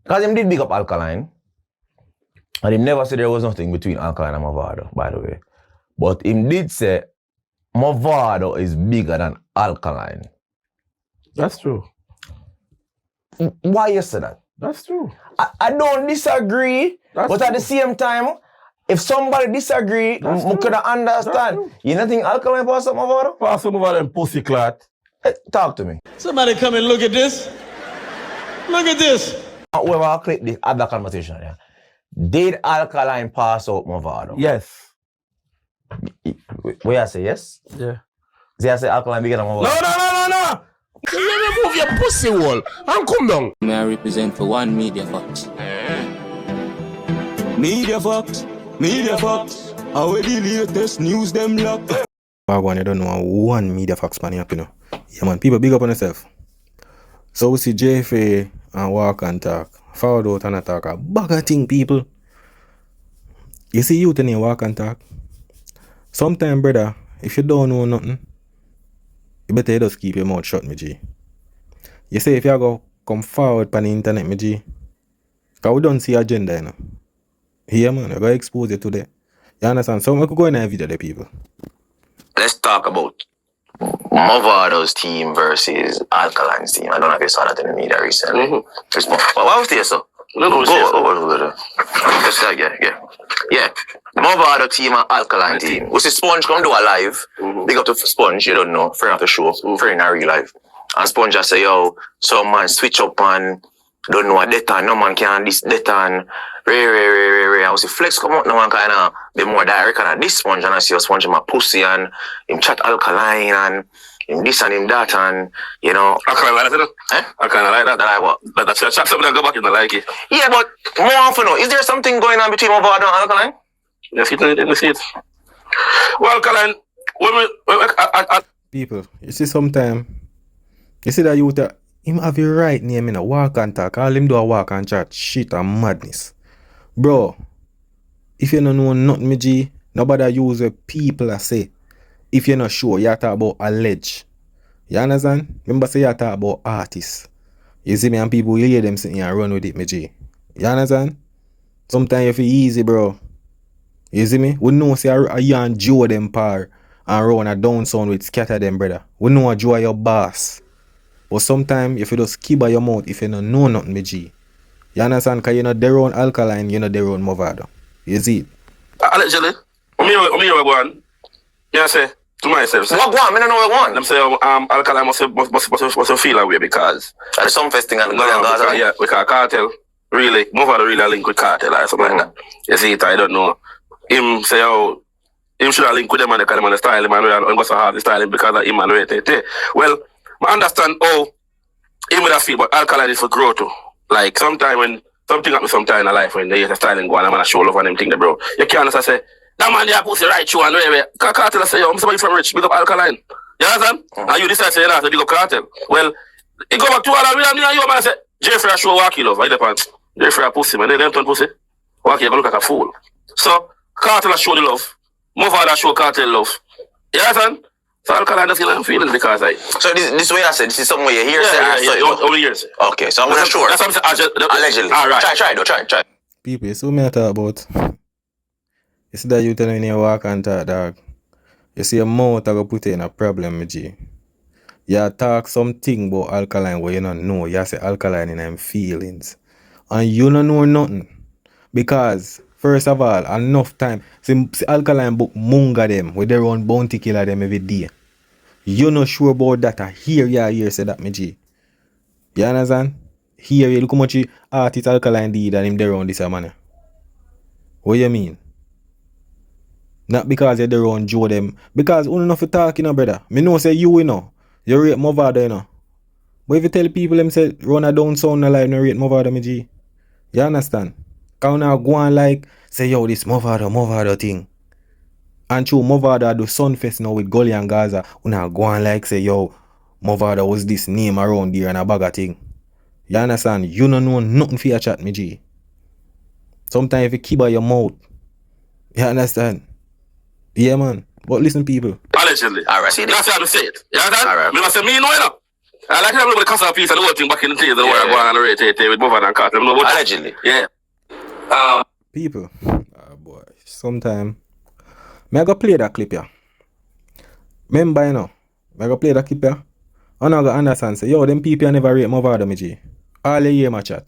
Because him did big up Alkaline. And him never said there was nothing between Alkaline and Mavado, by the way. But him did say Mavado is bigger than Alkaline. That's true. Why you say that? That's true. I don't disagree, but at the same time, if somebody disagree, I could understand. You don't think Alkaline pass up Mavado? Pass up Mavado and pussy clot. Talk to me. Somebody come and look at this. Look at this. Whoever I click this, have that conversation. Yeah. Did Alkaline pass out Mavado? Yes. Where I say yes? Yeah. See, I say Alkaline bigger than Mavado. No. You remove your pussy wall and come down. May I represent for one Media Fox? Media Fox. How the latest news them lock. Wagwan, you don't know one Media Fox man up, you know. Yeah man, people big up on yourself. So we see JFA and walk and talk. Forward out and talk a bag of thing, people. You see you in walk and talk. Sometimes, brother, if you don't know nothing, you better just keep your mouth shut, me G. You say if you go come forward on the internet, me G, because we don't see agenda, you know. Here, man, I gotta expose you to that. You understand? So we could go in a video, the people. Let's talk about Mavado's team versus Alkaline's team. I don't know if you saw that in the media recently. What was this, so? Yeah. Mavado team and Alkaline team. We see Sponge come do a live. Big up to Sponge, you don't know. Friend of the show. Friend in real life. And Sponge just say, yo, some man switch up and don't know a detan. No man can this detan. I was see Flex come out, no one kind of be more direct and this Sponge, and I see a Sponge in my pussy and him chat Alkaline and him this and him that, and you know. I kind of like that, you know? I kind of like that. Like what? But that's something that go back in the like it. Yeah, but more often, know, is there something going on between Mavado and Alkaline? Let's see it. Well, Alkaline, people, you see sometime, you see that youth, him have your right name in a walk and talk. All him do a walk and chat shit and madness. Bro, if you don't know nothing, me G, nobody use what people I say. If you're not sure, you talk about allege. You understand? Remember say you talk about artists. You see me and people hear them sitting and run with it, me G. You understand? Sometimes you feel easy, bro. You see me? We know say a you and Joe them par and run a down sound with scatter them, brother. We know a Joe your boss. But sometimes if you just keep by your mouth, if you don't know nothing, me G. You understand? Because you're not their own Alkaline, you're not their own Mavado. You see it? Allegedly, me go on. You say to myself. What go on? I don't know what go on. I'm saying Alkaline must feel that way because there's some festing and Gully and Gaza. Yeah, we can't cartel. Really, Mavado really a link with cartel or something like that. You see it? I don't know. Him say how him should have link with them and the kind of style him and go so hard the style because of him and rate. Well, I understand how him would have feel, but Alkaline is for growth too. Like sometime when something happens sometime in life when they get a styling go and I'm gonna show love on them thing, bro. You can't just say, that man there pussy right through and whatever. Cartel say, yo, I'm somebody from rich, big up Alkaline. You understand? And you decide to say that, so big up cartel. Well, it go back to all that real and you man say, Jeffrey show walkie love, right there, Jeffrey pussy, man, they don't turn pussy. Walkie, you go look like a fool. So cartel show the love. Mavado show cartel love. You understand? So Alkaline doesn't get feelings because I. So this way I said, this is something where you hear only hears. Okay, so I'm not sure. That's what I'm saying. Allegedly. All right. Try. People, so me I talk about. You see that you telling me you walk and talk, dog. You see a mouth I go put in a problem, me G. You talk something about Alkaline where you don't know. You say Alkaline in them feelings. And you don't know nothing. Because first of all, enough time. See Alkaline book munga them with their own bounty killer them every day. You not sure about that. I hear say that, me G. You understand? Here you look how much artist Alkaline did and him there on this manner. What you mean? Not because you're there on Joe them. Because you know for talking, you know, brother. Me know say you know. You rate Mavado, you know. But if you tell people them say run a down sound alive, no rate Mavado, me G. You understand? Because now go on like say yo this Mavado thing. And true Mavado do Sunfest now with Gully and Gaza. We now go on like say yo Mavado was this name around there and a bag of thing. You understand? You don't know nothing for your chat, me G. Sometimes if you keep by your mouth. You understand? Yeah man. But listen people. Allegedly. Alright. That's how I say it. You understand? Alright. Me not say me know, you know. I like to know the customer piece and the whole thing back in the days. The word go on and rate with Mavado and Cartel. Allegedly. Yeah. People, boy, sometime me I go play that clip here. Remember, you know, me I go play that clip here. And I go understand, say, yo, them people never rate Mavado, me G. All you hear my chat.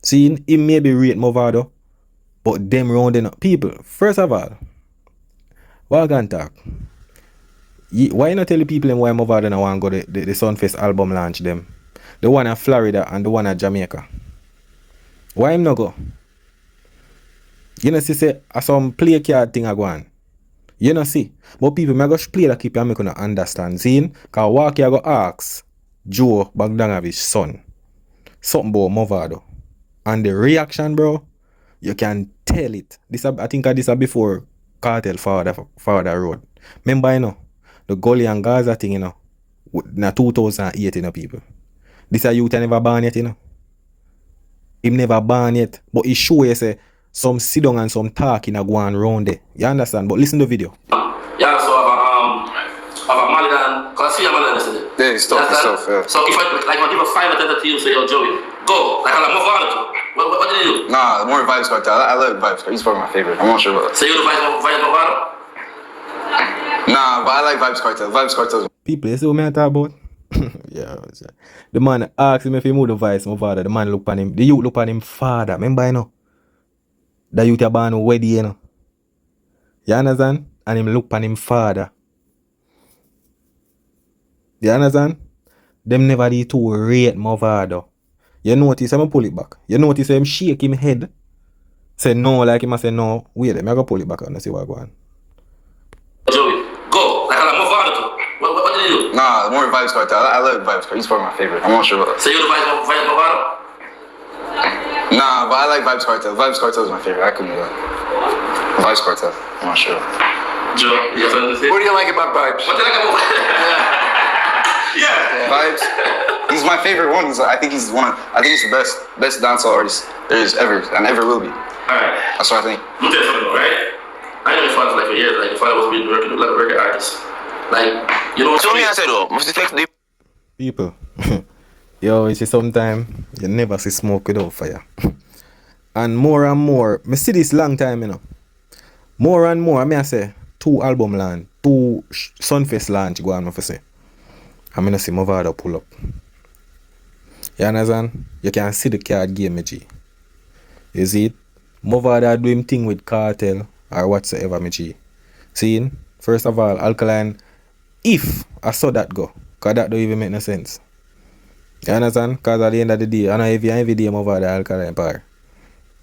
See, he maybe rate Mavado, but them rounding up. People, first of all, what I can talk? Why not tell the people why Mavado now want to go the Sunfest album launch them? The one at Florida and the one at Jamaica. Why him not go? You know, see, say, some play card thing I go on. You know, see. But people, I go play that clip and make you understand. See, because walk here go ask Joe Bogdanovich's son something about Mavado. And the reaction, bro, you can tell it. This I think this is before Cartel Father Road. Remember, you know, the Gully and Gaza thing, you know, in 2008, you know, people. This a youth never born yet, you know. Him never born yet. But he show you, say, some sit down and some talking a go on round there. You understand? But listen to the video. Yeah, so I have a Malidan, because I see a Malidan yesterday. Yeah, it's tough, yeah. So if I give a 5 or 10 to you, say, yo, Joey, go. Like, I'm Mavado. What did you do? Nah, more Vibes Cartel. I love Vibes Cartel. He's probably my favorite. I'm not sure about that. So you do Mavado? Nah, but I like Vibes Cartel. Vibes Cartel. People, you see what I talk about? Yeah. The man asked him if he move the voice, Mavado. The man look on him. The youth look on him father. Remember, you know? The youth are born wedding, you know. You understand? And him look on him father. You understand? Them never did to rate Mavado. You notice him pull it back. You notice him shake him head. Say no, like him say no. Wait, I'm gonna pull it back and see what going on. Joey, go. Like I'm Mavado. What did you do? Nah, more Vibes Cartel. I love Vibes Cartel. He's probably my favorite. I'm not sure about that. So you do Mavado? Nah, but I like Vibes Cartel. Vibes Cartel is my favorite. I couldn't do that. Vibes Cartel. I'm not sure. Joe, you have something to say? What do you like about Vibes? What do you like about Yeah. Vibes. He's my favorite one. I think he's the best dancehall artist there is ever and ever will be. Alright. That's what I think. Let me tell you something, right? I know your father like for years. Like your father was being working like a record artist. Like, you know what So me I said though, must take the People. Yo, you see sometime you never see smoke without fire. And more, me see this long time, you know. More and more, I say 2 album launch, 2 Sunfest launch go on for say. I'm gonna see Mavado pull up. You understand? You can see the card game, me G. You see it? Mavado do him thing with Cartel or whatsoever, me G. See? First of all, Alkaline, if I saw that go, cause that don't even make no sense. You understand? Cause at the end of the day, I know every day Mavado Alkaline par.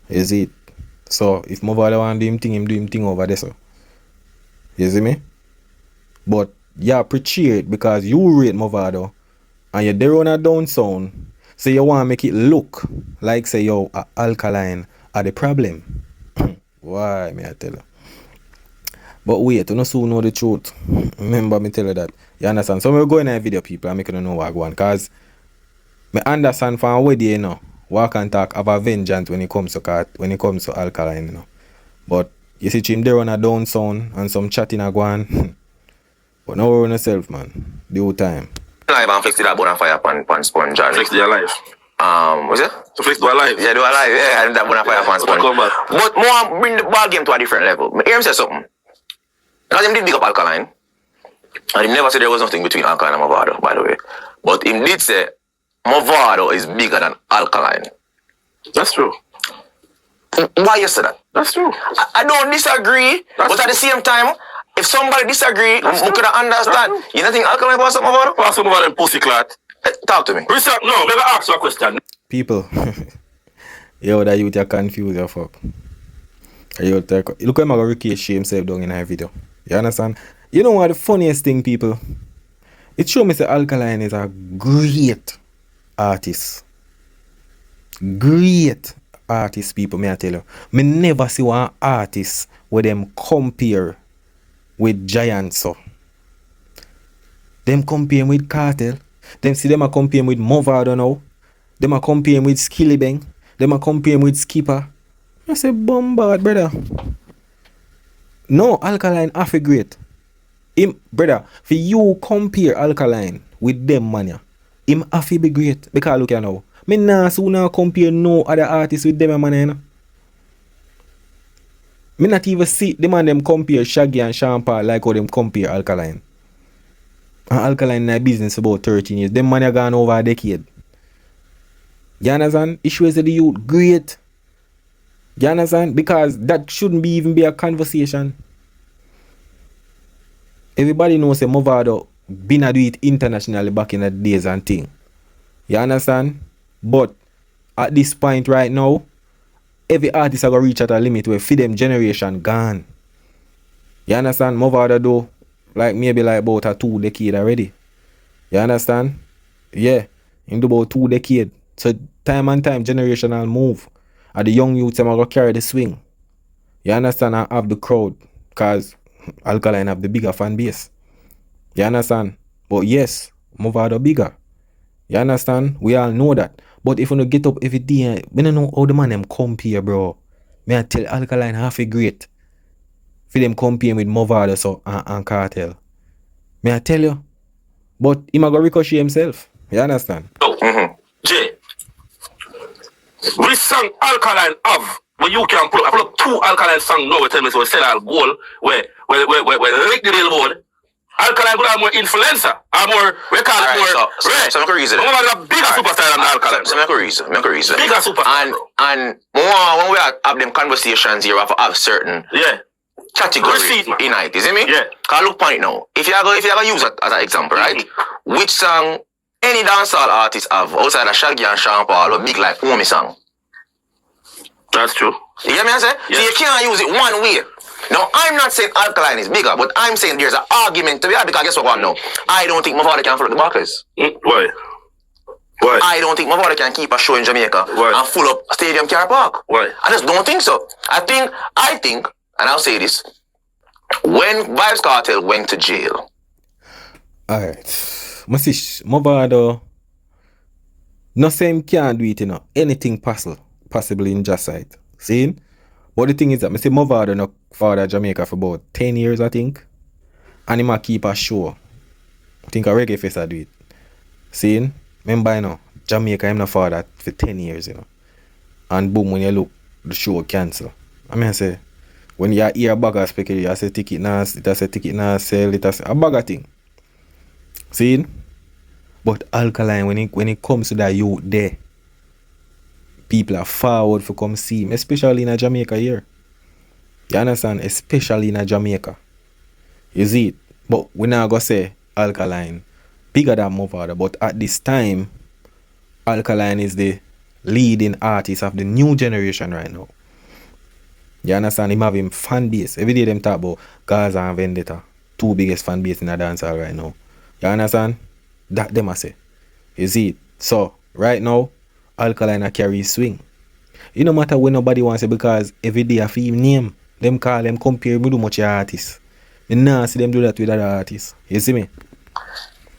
You see it? So if Mavado want do him thing over there, so. You see me? But you appreciate because you rate Mavado and you're there on a down sound, so you want to make it look like say yo Alkaline are the problem. Why me I tell you? But wait, you no soon know the truth. Remember me tell you that. You understand? So we're going in a video, people, and make you know what I go on. Cause me understand from where you know, walk and talk about vengeance when it comes to Alkaline, you know. But you see him there on a down sound and some chatting a go on. But now we're on yourself, man. The whole time. live and flex to that bonfire pan sponge. And, Flex to your life. what's it? So flex to our life. Yeah, do a live, yeah, and that bonfire pan sponge. But more bring the ball game to a different level. Hear him say something. Because him did big up Alkaline. And he never said there was nothing between Alkaline and Mavado, by the way. But him did say Mavado is bigger than Alkaline. That's true. Why you say that? That's true. I don't disagree, but at the same time, if somebody disagree, we could understand. You don't think Alkaline was something about it? Pass some about them pussy clat. Talk to me. Research, no, never ask you a question. People, yo, that youth are confused, you fuck. Look at my Ricky shame himself down in our video. You understand? You know what the funniest thing, people? It show me that Alkaline is a great artist. Great artist, people, may I tell you. Me never see one artist where them compare with giants. So. Them compare with Cartel. Them see them a compare with Mavado now. Them a compare with Skillibeng. Them a compare with Skipper. I say bombard, brother. No, Alkaline half great. Him, brother, for you compare Alkaline with them man, him have to be great. Because look here now. Me nah so now compare no other artists with them man, you know. Me not even see the man them compare Shaggy and Sean Paul like how them compare Alkaline. And Alkaline in their business about 13 years. Them man are gone over a decade. You understand? Issues of the youth, great. You understand? Because that shouldn't be even be a conversation. Everybody knows that Mavado been a do it internationally back in the days and thing. You understand? But at this point right now, every artist are gonna reach at a limit where feed them generation gone. You understand? Mavado do like maybe like about a 2 decade already. You understand? Yeah. In about 2 decade. So time and time generational move. And the young youths them are gonna carry the swing. You understand? And have the crowd. Cause Alkaline have the bigger fan base. You understand? But yes, Mavado bigger. You understand? We all know that. But if you don't get up every day, we don't know how the man them compare, bro. Me I tell Alkaline half a great. For them compare with Mavado so and Cartel. Me I tell you. But he might go ricochet himself. You understand? Jay, which song Alkaline have? But you can pull up 2 Alkaline songs now. We tell me so we sell our goal where lick the real board. Alkaline would have more influencer, or more, we call it more. So make a reason. One of the bigger superstar than Alkaline. So make a reason. Bigger superstar. And more when we have them conversations here, we have certain category in it. You see me? Yeah. Cause look point now. If you are going to use it as an example, right? Which song any dancehall artist have outside of Shaggy and Sean Paul or big like homie song? That's true. You get me? I say? Yeah. So you can't use it one way. Now, I'm not saying Alkaline is bigger, but I'm saying there's an argument to be had because guess what now? I don't think Mavado can fill up the Barclays. Why? I don't think Mavado can keep a show in Jamaica and full up Stadium Car Park. Why? I just don't think so. I think, and I'll say this, when Vibes Cartel went to jail. Alright. Masish, Mavado, no same can't do it, you know. Anything possible in just side. See? But the thing is that I say Mavado no father Jamaica for about 10 years, I think. And he might keep a show. I think a reggae fest I do it. See? Remember, you know, Jamaica him no father for 10 years, you know. And boom, when you look, the show cancel. I mean I say, when you hear a bagger speculate, I say ticket now, it say ticket now, sell it, say a bagger thing. See? But Alkaline, when it comes to that youth there, people are forward for come see him, especially in a Jamaica here. You understand? Especially in a Jamaica. You see it? But we not gonna say Alkaline bigger than Mavado, but at this time, Alkaline is the leading artist of the new generation right now. You understand? Him have him fan base. Every day them talk about Gaza and Vendetta. 2 biggest fan base in a dancehall right now. You understand? That them I say. You see it? So, right now, Alkaline a carry swing. It no matter when nobody wants it because every day I feel name. Them call them compare me do much artists. Me nah see them do that with other artists. You see me?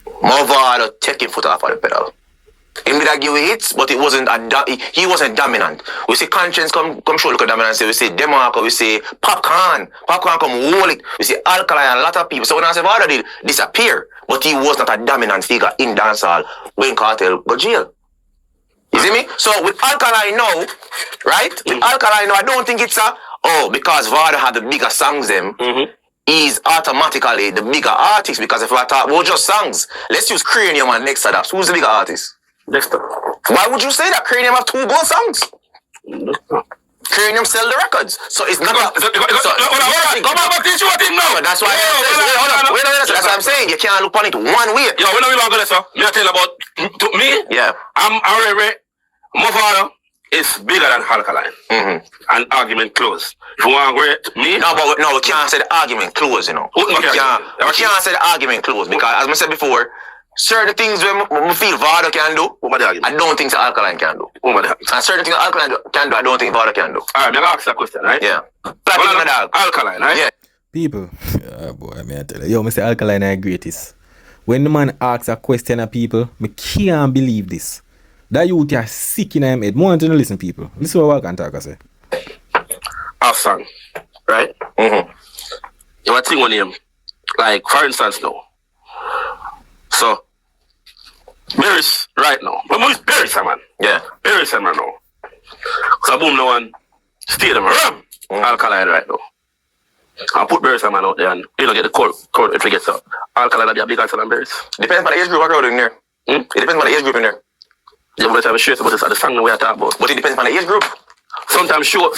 Mavado taking foot off of the pedal. He did give hits, but it wasn't he wasn't dominant. We see Conscience come show look at dominance. We see Demarco, we see Popcorn come hold it. We see Alkaline and a lot of people. So when I say Mavado did disappear, but he was not a dominant figure in dancehall when Cartel go jail. You see me? So with Alkaline now, right? With Alkaline now, I don't think it's because Vado had the bigger songs them, he's automatically the bigger artist. Because if I talk about just songs, let's use Cranium and Next Adapt. Who's the bigger artist? Dexter. Why would you say that? Cranium have 2 good songs. Cranium sell the records. So it's not Go back to teach you what him now. that's why that's what I'm saying. You can't look on it one way. Yo, when are we going to go there, me I tell you about to me. Yeah. I'm already Mavado is bigger than Alkaline. And argument closed. If you want to rate me, No, we can't say the argument closed, you know. We can't say the argument closed because, as I said before, certain things we feel Vado can do, I don't think the Alkaline can do. And certain things Alkaline can do, I don't think Vado can do. Alright, I'm going to ask you a question, right? Yeah. Alkaline, right? Yeah. People, boy, I tell you. Yo, Mr. Alkaline are greatest. When the man asks a question of people, I can't believe this. That youth are sick in him head. More to listen, people. Listen what I can talk, I say. Our song, right? You want to think on him, like, for instance, now. So, Berries right now. But most berries, man. Yeah. Berries, man, now. So boom, no one stay them ram. Alkaline right now. I put berries, man, out there and you don't get the cold if you get so. Alkaline will be a big answer than berries. Depends on the age group I crowd in there. It depends on the age group in there. Yeah, but I'm sure about the song we are talking about. But it depends on the age group. Sometimes show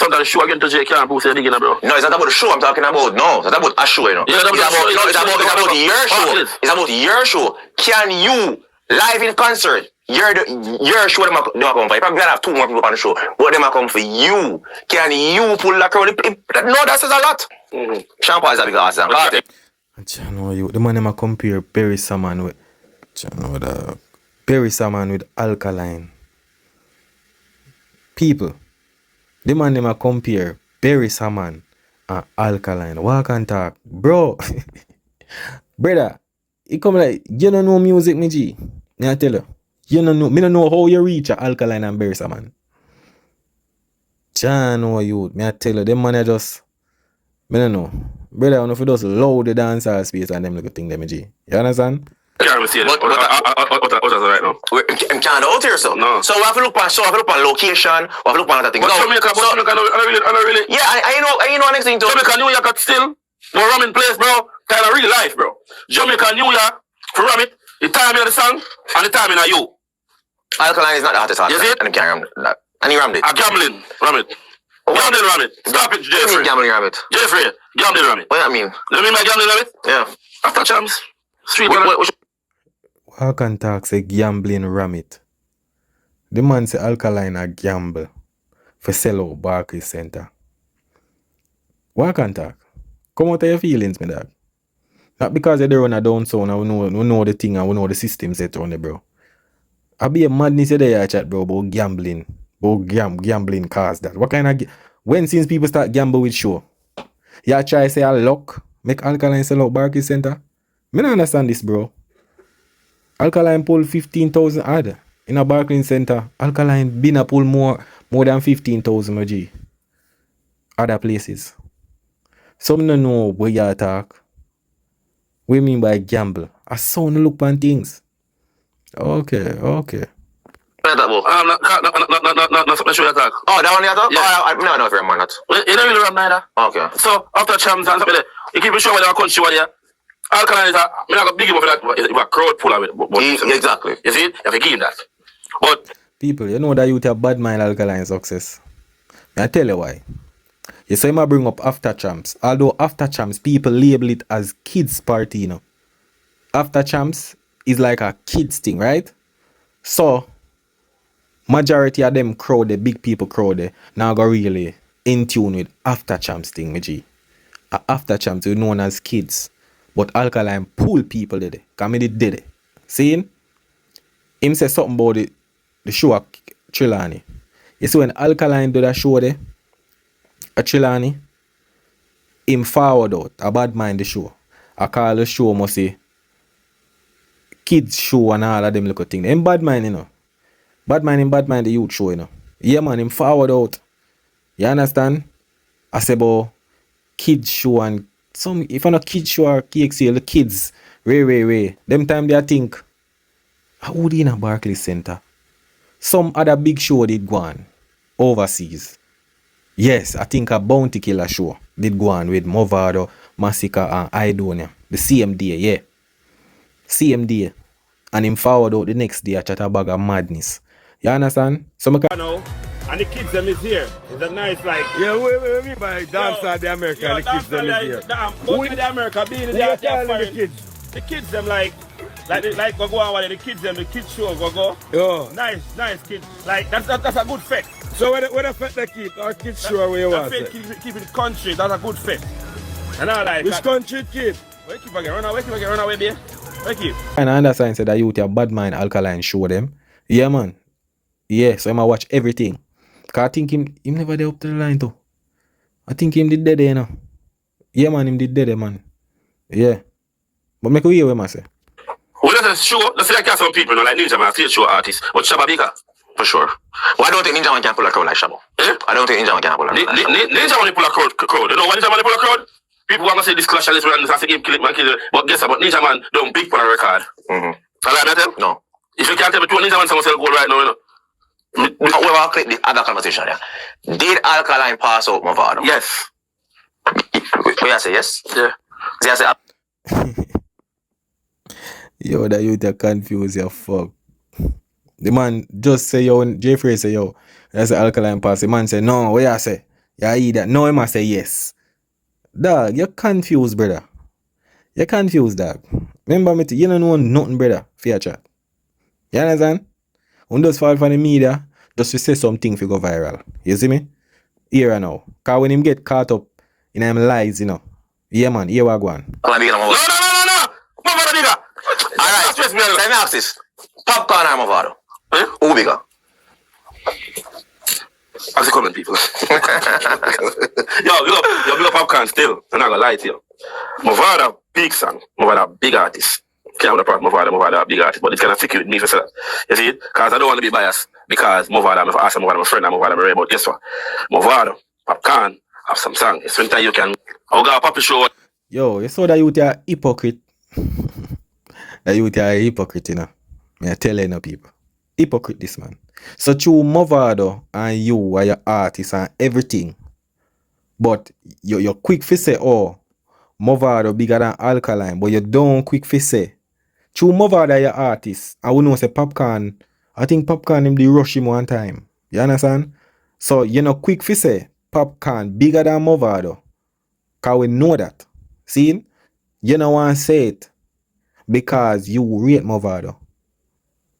again to J can't prove anything, bro. No, it's not about the show I'm talking about. No, it's not about a show, you know. Yeah, it's about your show. It's about your show. Can you live in concert? Your show them come for. You probably have 2 more people on the show, but them come for you. Can you pull that crowd? No, that says a lot. Champagne is a big answer. You know, you the man them compare Berry Salmon with the Berry Salmon with Alkaline. People, the man them compare Berry Salmon and Alkaline. Walk and talk, bro. Brother, it come like you don't know music, me G. I tell you, you don't know. Me don't know how you reach a Alkaline and Berry Salmon. I know you. Me I tell you, them man just. Me don't know. Brother, I don't know if you just load the dancehall space and them little thing, them G. You understand? Can't even see it. What is it right now? I'm kind of out here, so. No. So we have to look on location. We have to look on other things. But Jamaica, I really. Yeah, I know next thing too. Jamaica, New York, still. No ramming place, bro. Kind of real life, bro. Jamaica, New York, for ram it. The timing of the song and the timing of you. Alkaline is not the artist. You see it? And he can't ram that. And he rammed it. A gambling, ram it. Gambling, ram it. Stop it, Jeffrey. Gambling, ram it. Jeffrey, gambling, ram it. What do you mean? You mean by gambling, ram it? Yeah. After champs. Street, Walk and talk say gambling ram it. The man say Alkaline a gamble for sell out Barclays Center. Walk and talk. Come out of your feelings, me dog. Not because they run a down sound and we know the thing and we know the system set on it, bro. I be a madness there chat, bro, about gambling. About gambling cause that. What kind of when since people start gamble with show? You try say a luck make Alkaline sell out Barclays Center? Me not understand this, bro. Alkaline pull 15,000 odd in a Barclays Center. Alkaline been a pull more than 15,000 G. Other places. Some don't know where you talk. What you mean by gamble? I saw no look on things. Okay. Not something sure you talk. Oh, that one you talk? Yeah. Oh, no, very man not. You don't really ram neither. Okay. So after champs and something there, you keep showing where the country was there. Alkaline is I'm not big enough for that. If a crowd pull of it. Exactly. You see it? You have to give him that. But people, you know that you have bad mind Alkaline success. I tell you why. You say I bring up After Champs. Although After Champs, people label it as kids party, you know. After Champs is like a kids thing, right? So majority of them crowd, the big people crowd, now go really in tune with After Champs thing, G. After Champs, we known as kids. But Alkaline pull people there. Because me did it. See? Him say something about the show at Trelawney. You see when Alkaline do that show there, at Trelawney, him forward out, a bad mind the show. I call the show must say kids show and all of them little things. Him bad mind, you know. Bad mind the youth show, you know. Yeah man, him forward out. You understand? I say about kids show and some, if I'm not kids show or KXL, the kids, Ray. Them time they think, who did in a Barclays Center? Some other big show did go on overseas. Yes, I think a Bounty Killer show did go on with Mavado, Massacre and Idonia. The same day, yeah. Same day. And him forward out the next day at Chatterbag of madness. You understand? So And the kids them is here. It's a nice like. Yeah, we mean by dancehall the America, the kids them is here. Go to the America, being the the kids. The kids them like go on the kids them, the kids show go. Yeah. Nice kids. Like that's a good fact. So what effect they keep? Our kids show where you want. Keep it country, that's a good fact. And I like which country keep? Where keep again, run away, baby. Where keep? And I understand said that you have bad mind Alkaline show them. Yeah man. Yeah, so I'ma watch everything. Cause I think him never there up to the line too. I think him did dead there, you know. Yeah man, him did dead there, man. Yeah. But make a hear what I say. Well, that's a show. Let's say like some people, you know, like Ninja Man, still show artists. But Shabba bigger. For sure. Well, I don't think Ninja Man can pull a crowd like Shabba. Eh? I don't think Ninja Man can pull a crowd like Shabba. Ninja Man pull a crowd. You know when Ninja Man pull a crowd? People want to say this clash and this one, and say him kill it, man kill it. But guess what? Ninja Man don't big for a record. Mm-hmm. I like that. No. If you can't tell me two niggas want someone sell gold right now, you know. We will click the other conversation there. Did Alkaline pass out Mavado? Yes. We say yes? Yeah. See, I say, Yo, that youth are confused, you fuck. The man just say yo, Jeffrey say yo, that's the Alkaline pass. The man say no, what you say? Yeah, either. No, he must say yes. Dog, you're confused, brother. You're confused, dog. Remember me, you don't know nothing, brother, for your chat. You understand? When those fall from the media, just to say something for go viral. You see me? Here and now. Cause when him get caught up in them lies, you know. Yeah, man, here we go on. No. Mavado bigger. Alright, let me ask this. Popcorn or Mavado? Who bigger? As the comment people. Yo, big up Popcorn still. I'm not gonna lie to you. Mavado big song. Mavado big artist. Can't have the Mavado big artist, but it's kind of sticky with me for that. You see it? Because I don't want to be biased. Because Mavado, I'm a friend, I'm Mavado, but guess what? Mavado, Popcorn, have some song. It's when you can. I'll go a puppy show. Yo, you saw that youth are hypocrite. That youth are a hypocrite, you know. I tell you, people. Hypocrite, this man. So through Mavado and you are your artist and everything. But you're quick to say, oh, Mavado bigger than Alkaline. But you don't quick to say. Through Mavado your artist. And we know say Popcorn. I think Popcorn him the rush him one time. You understand? So you're not quick to say Popcorn bigger than Mavado. Cause we know that. See? You don't want to say it. Because you rate Mavado.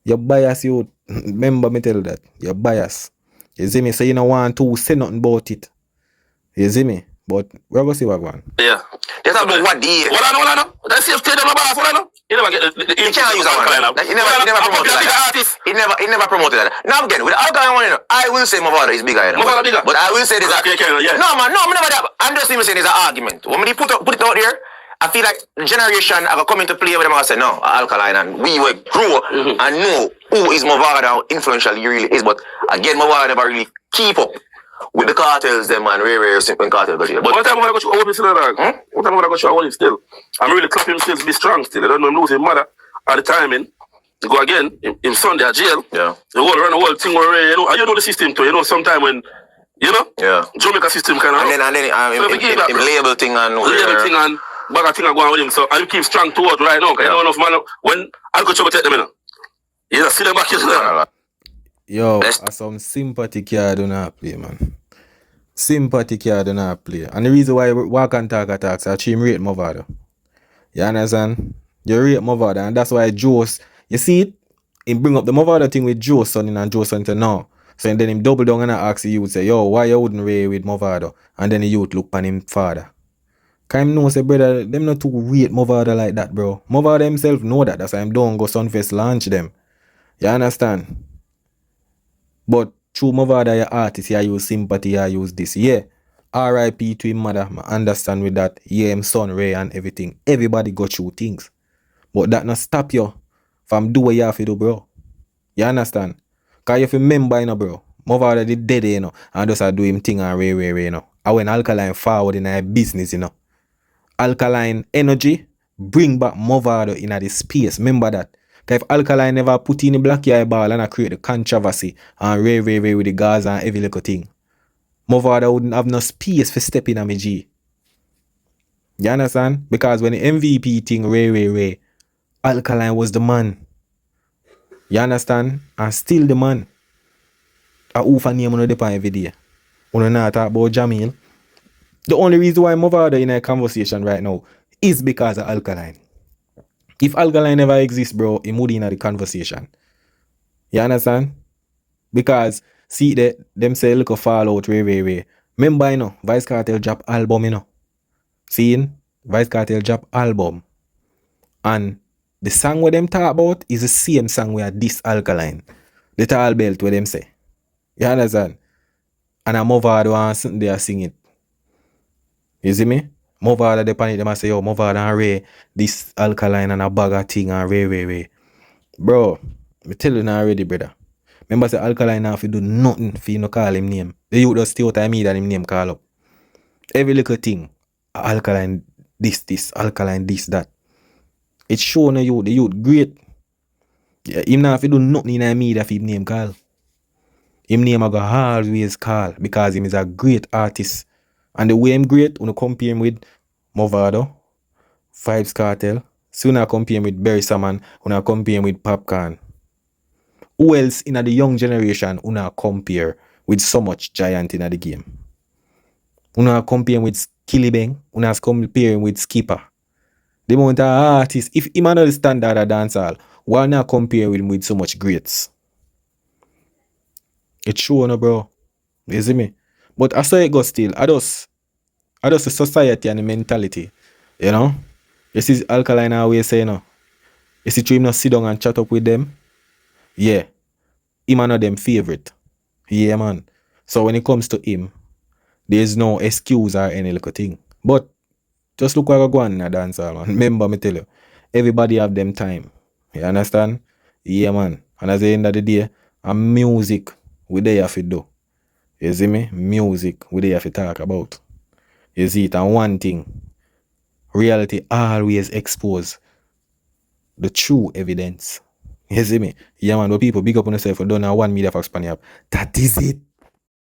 You're biased, you remember me tell you that. You're biased. You see me? So you don't want to say nothing about it. You see me? But we're going to see what going on. Yeah. Let's talk about what the... Hold on. That's your state of my bath, hold on. You never get the... You can't use that one. He never promoted that. He never promoted that. Now again, with Alkaline one, I will say Mavado is bigger. Mavado bigger. But I will say this... Yeah. No, man, no, I'm never that. I'm just even saying it's an argument. When we put it out there, I feel like the generation are come into play with them and say, no, Alkaline, and we will grow and know who is Mavado, how influential he really is. But again, Mavado never really keep up with the cartels, them and rare simple cartels. But what time I got you, I want him still, dog? What time I got you, I want him still? I'm really clapping him still to be strong still. I don't know him losing mother at the timing. To go again, in Sunday at jail. Yeah. The whole run the whole thing where, you know the system too. You know, sometime when, you know? Yeah. Jamaica system kind of. And then him label thing and... Label thing and... But I think I'm going with him, so I keep strong towards right now. Because you know enough man, when I go to take them in, you know, see them back here. Yo, some sympathy card do not play, man. Sympathy card do not play. And the reason why Walk and Talk attacks are him rate Mavado. You understand? You rate Mavado, and that's why Joe's, you see it? He bring up the Mavado thing with Joe's son in, and Joe's son said no. So and then him double down and ask the youth, say, yo, why you wouldn't rate with Mavado? And then the youth look on him father. Cause him know say brother, them not too rate Mavado like that, bro. Mavado himself know that. That's why him don't go Sunfest launch them. You understand? But through Mavado your artist, you use sympathy, you use this. Yeah. R.I.P. to him mother. I understand with that. Yeah, him son Ray and everything. Everybody go through things. But that not stop you from do what you have to do, bro. You understand? Cause if you remember, you know, bro, Mavado did dead, you know, and just do him thing and Ray, you know. And when Alkaline forward in a business, you know. Alkaline energy bring back Mavado in the space. Remember that. Because if Alkaline never put in the black eye ball and create the controversy and Ray with the Gaza and every little thing, Mavado wouldn't have no space for stepping on me G. You understand? Because when the MVP thing Ray, Alkaline was the man. You understand? And still the man. I offer name on the pan every day. When I not talk about Jamil. The only reason why Mavado in a conversation right now is because of Alkaline. If Alkaline never exists, bro, it would in the conversation. You understand? Because see them say look a fallout Ray. Remember, you know, Vice Cartel drop album, you know. Seeing Vice Cartel drop album. And the song where them talk about is the same song where this Alkaline. The tall belt where them say. You understand? And a Mavado and something they are singing. You see me? Mavado they panic them and say, yo, Mavado and Ray, this Alkaline and a bag of thing and Ray. Bro, I tell you now already, brother. Remember say Alkaline have to do nothing for you to call him name. The youth just stay out of me that him name call up. Every little thing. Alkaline this, Alkaline this, that. It's showing the youth great. Yeah, him not have to do nothing in the media for him name call. Him name I go always call because him is a great artist. And the way him great, when you compare him with Mavado, Vibes Cartel, so when I compare him with Berry Salmon, when I compare him with Popcorn. Who else in the young generation when I compare with so much giant in the game? When I compare him with Skillibeng, when I compare him with Skipper. The amount of artists, if him not the standard of dancehall, why not compare with him with so much greats? It's true, no, bro. You see me? But I saw it go still. I just the society and the mentality. You know? You see Alkaline always say, no. You see him not sit down and chat up with them. Yeah. Him are not them favorite. Yeah, man. So when it comes to him, there's no excuse or any little thing. But just look what I go on in a dancehall, man. Remember me tell you, everybody have them time. You understand? Yeah, man. And at the end of the day, and music we there have to do. You see me? Music we there have to talk about. You see it, and one thing, reality always expose the true evidence. You see me? Yeah, man, but people big up on yourself for doing 1 media for Spaniard. That is it.